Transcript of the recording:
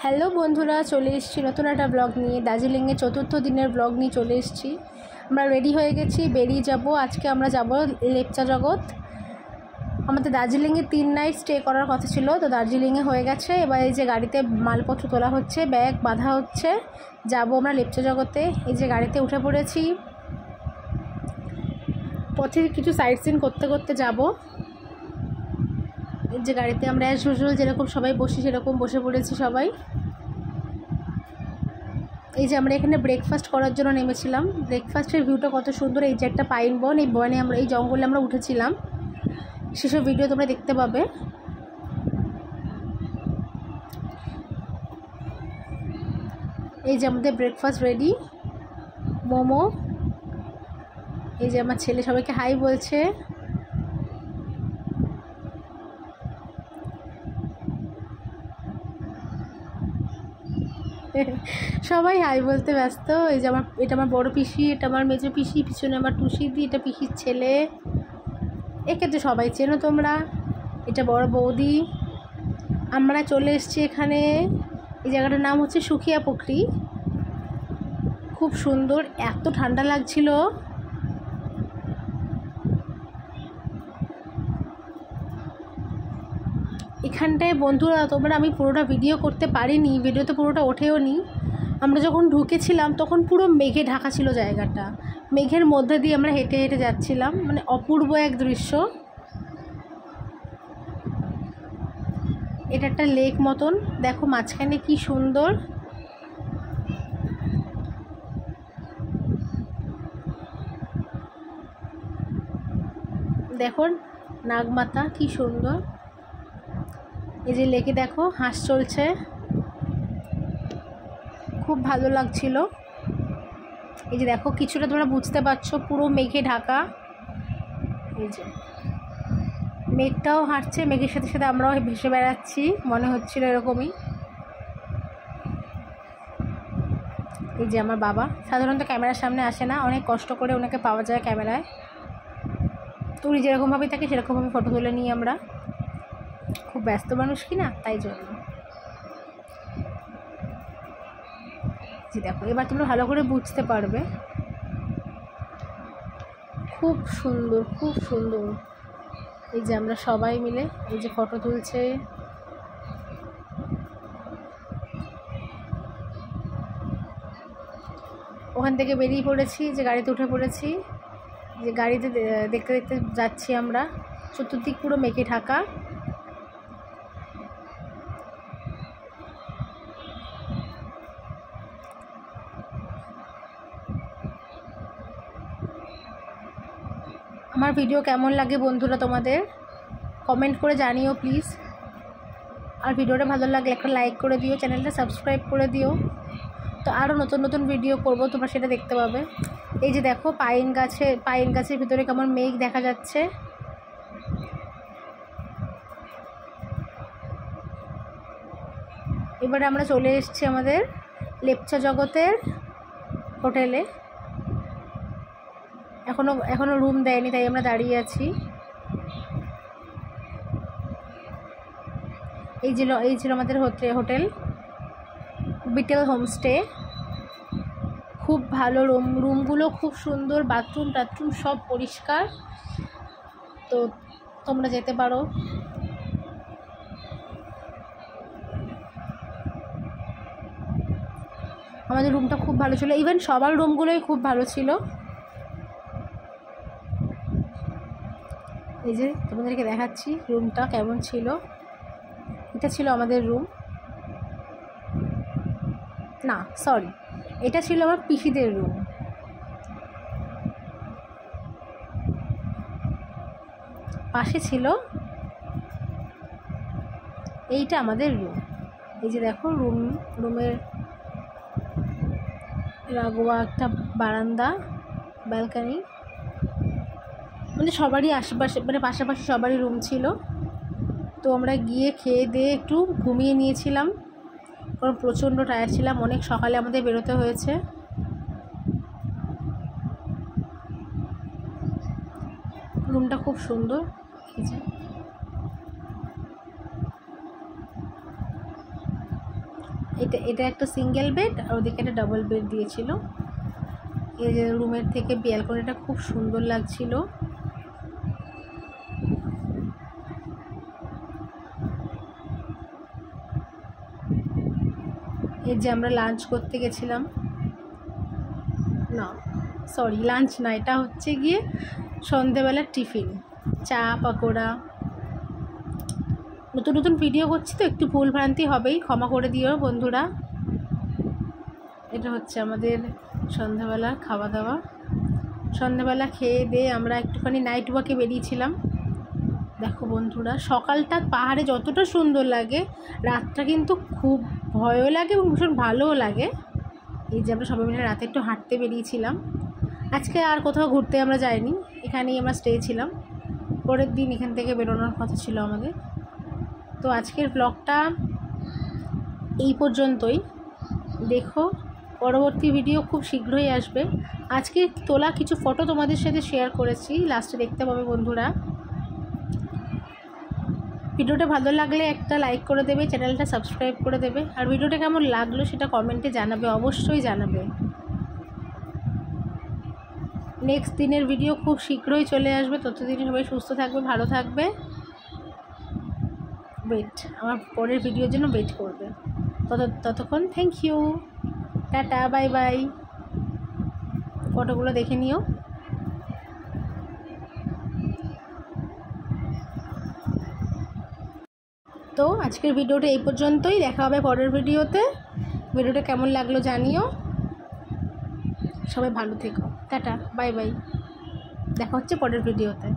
Hello বন্ধুরা, চলে এসেছি নতুন একটা ব্লগ নিয়ে। দার্জিলিংয়ে চতুর্থ দিনের ব্লগ নিয়ে চলে এসেছি। আমরা রেডি হয়ে গেছি, বেরিয়ে যাব। আজকে আমরা যাব লেপচা জগৎ। আমাদের দার্জিলিংয়ে 3 নাইট স্টে করার কথা ছিল, তো দার্জিলিংয়ে হয়ে গেছে। এবার এই যে গাড়িতে মালপত্র তোলা হচ্ছে, ব্যাগ বাঁধা হচ্ছে, যাব আমরা লেপচা জগতে। এই যে গাড়িতে উঠে পড়েছি, পথে কিছু সাইট সিন করতে করতে যাব। এই যে গাড়িতে আমরা অ্যাজ ইউজুয়াল যেরকম সবাই বসি সেরকম বসে পড়েছি সবাই। এই যে আমরা এখানে ব্রেকফাস্ট করার জন্য নেমেছিলাম। ব্রেকফাস্টের ভিউটা কত সুন্দর। এই যে একটা পাইন বন, এই বনে আমরা এই জঙ্গলে আমরা উঠেছিলাম, সেসব ভিডিও তোমরা দেখতে পাবে। এই যে আমাদের ব্রেকফাস্ট রেডি, মোমো। এই যে আমার ছেলে সবাইকে হাই বলছে। সবাই হাই বলতে ব্যস্ত। এই যে এটা আমার বড় পিসি, এটা আমার মেজো পিসি, পিছনে আমার টুসিদি, এটা পিসির ছেলে। একে তো সবাই চেনো তোমরা। এটা বড় বৌদি। আমরা চলে এসেছি এখানে। এই জায়গাটার নাম হচ্ছে সুখিয়া পুকুরি। খুব সুন্দর, এত ঠান্ডা লাগছিল। এখানটায় বন্ধুরা তোমরা, আমি পুরোটা ভিডিও করতে পারিনি, ভিডিওতে পুরোটা ওঠেও নি। আমরা যখন ঢুকেছিলাম তখন পুরো মেঘে ঢাকা ছিল জায়গাটা। মেঘের মধ্যে দিয়ে আমরা হেঁটে হেঁটে যাচ্ছিলাম, মানে অপূর্ব এক দৃশ্য। এটা একটা লেক মতন, দেখো মাঝখানে কি সুন্দর। দেখো নাগমাতা কি সুন্দর। এই যে লেকে দেখো হাঁস চলছে, খুব ভালো লাগছিল। এই যে দেখো কিছুটা তোমরা বুঝতে পারছো, পুরো মেঘে ঢাকা। এই যে মেঘটাও হাঁটছে, মেঘের সাথে সাথে আমরাও ভেসে বেড়াচ্ছি, মনে হচ্ছিল এরকমই। এই যে আমার বাবা সাধারণত ক্যামেরার সামনে আসে না, অনেক কষ্ট করে ওনাকে পাওয়া যায় ক্যামেরায়। তো উনি যেরকমভাবেই থাকে সেরকমভাবে ফটো তুলে নিই আমরা। খুব ব্যস্ত মানুষ কি না, তাই জন্য। জি দেখো, এবার তোমরা ভালো করে বুঝতে পারবে। খুব সুন্দর, খুব সুন্দর। এই যে আমরা সবাই মিলে এই যে ফটো তুলছে। ওখান থেকে বেরিয়ে পড়েছি, যে গাড়িতে উঠে পড়েছি। যে গাড়িতে দেখতে দেখতে যাচ্ছি আমরা। চতুর্দিক পুরো মেঘে ঢাকা। আমার ভিডিও কেমন লাগে বন্ধুরা তোমাদের কমেন্ট করে জানিও প্লিজ। আর ভিডিওটা ভালো লাগলে একটা লাইক করে দিও, চ্যানেলটা সাবস্ক্রাইব করে দিও। তো আরও নতুন নতুন ভিডিও করব, তোমরা সেটা দেখতে পাবে। এই যে দেখো পাইন গাছের ভিতরে কেমন মেঘ দেখা যাচ্ছে। এবারে আমরা চলে এসেছি আমাদের লেপচা জগতের হোটেলে। এখনো রুম দেয়নি, তাই আমরা দাঁড়িয়ে আছি। এই ছিল আমাদের হোটেল বিটেল হোমস্টে। খুব ভালো রুমগুলো খুব সুন্দর, বাথরুম টাথরুম সব পরিষ্কার। তো তোমরা যেতে পারো। আমাদের রুমটা খুব ভালো ছিল, ইভেন সবার রুমগুলোই খুব ভালো ছিল। এই যে তোমাদেরকে দেখাচ্ছি রুমটা কেমন ছিল। এটা ছিল আমাদের রুম, না সরি, এটা ছিল আমার পিসিদের রুম। পাশে ছিল এইটা আমাদের রুম। এই যে দেখো রুমের লাগোয়া একটা বারান্দা, ব্যালকনি। মানে সবারই আশেপাশে, মানে পাশাপাশি সবারই রুম ছিল। তো আমরা গিয়ে খেয়ে দিয়ে একটু ঘুমিয়ে নিয়েছিলাম, কারণ প্রচণ্ড টায়ার্ড ছিলাম। অনেক সকালে আমাদের বেরোতে হয়েছে। রুমটা খুব সুন্দর। এই যে এটা একটা সিঙ্গেল বেড আর ওদিকে একটা ডাবল বেড দিয়েছিল। এই যে রুমের থেকে ব্যালকনিটা খুব সুন্দর লাগছিল। এই যে আমরা লাঞ্চ করতে গেছিলাম, না সরি লাঞ্চ না, এটা হচ্ছে গিয়ে সন্ধেবেলার টিফিন, চা পাকোড়া। নতুন নতুন ভিডিও করছি তো একটু ভুল ভ্রান্তি হবেই, ক্ষমা করে দিও বন্ধুরা। এটা হচ্ছে আমাদের সন্ধ্যাবেলার খাওয়া দাওয়া। সন্ধ্যাবেলা খেয়ে দিয়ে আমরা একটুখানি নাইট ওয়াকে বেরিয়েছিলাম। দেখো বন্ধুরা, সকালটা পাহাড়ে যতটা সুন্দর লাগে, রাতটা কিন্তু খুব ভয়ও লাগে এবং ভীষণ ভালোও লাগে। এই যে আমরা সবাই মিলে রাতে একটু হাঁটতে বেরিয়েছিলাম। আজকে আর কোথাও ঘুরতে আমরা যাইনি, এখানেই আমরা স্টে ছিলাম। পরের দিন এখান থেকে বেরোনোর কথা ছিল আমাদের। তো আজকের ব্লগটা এই পর্যন্তই। দেখো পরবর্তী ভিডিও খুব শীঘ্রই আসবে। আজকে তোলা কিছু ফটো তোমাদের সাথে শেয়ার করেছি, লাস্টে দেখতে পাবে বন্ধুরা। ভিডিওটা ভালো লাগলে একটা লাইক করে দেবে, চ্যানেলটা সাবস্ক্রাইব করে দেবে, আর ভিডিওটা কেমন লাগলো সেটা কমেন্টে জানাবে, অবশ্যই জানাবে। নেক্সট দিনের ভিডিও খুব শীঘ্রই চলে আসবে। ততদিনে সবাই সুস্থ থাকবে, ভালো থাকবে। আমার পরের ভিডিওর জন্য ওয়েট করবে। ততক্ষণ thank you, tata, bye bye. ফটোগুলো দেখে নিও। তো আজকের ভিডিওটা এই পর্যন্তই, দেখা হবে পরের ভিডিওতে। ভিডিওটা কেমন লাগলো জানিও। সবাই ভালো থেকো, টাটা, বাই বাই। দেখা হচ্ছে পরের ভিডিওতে।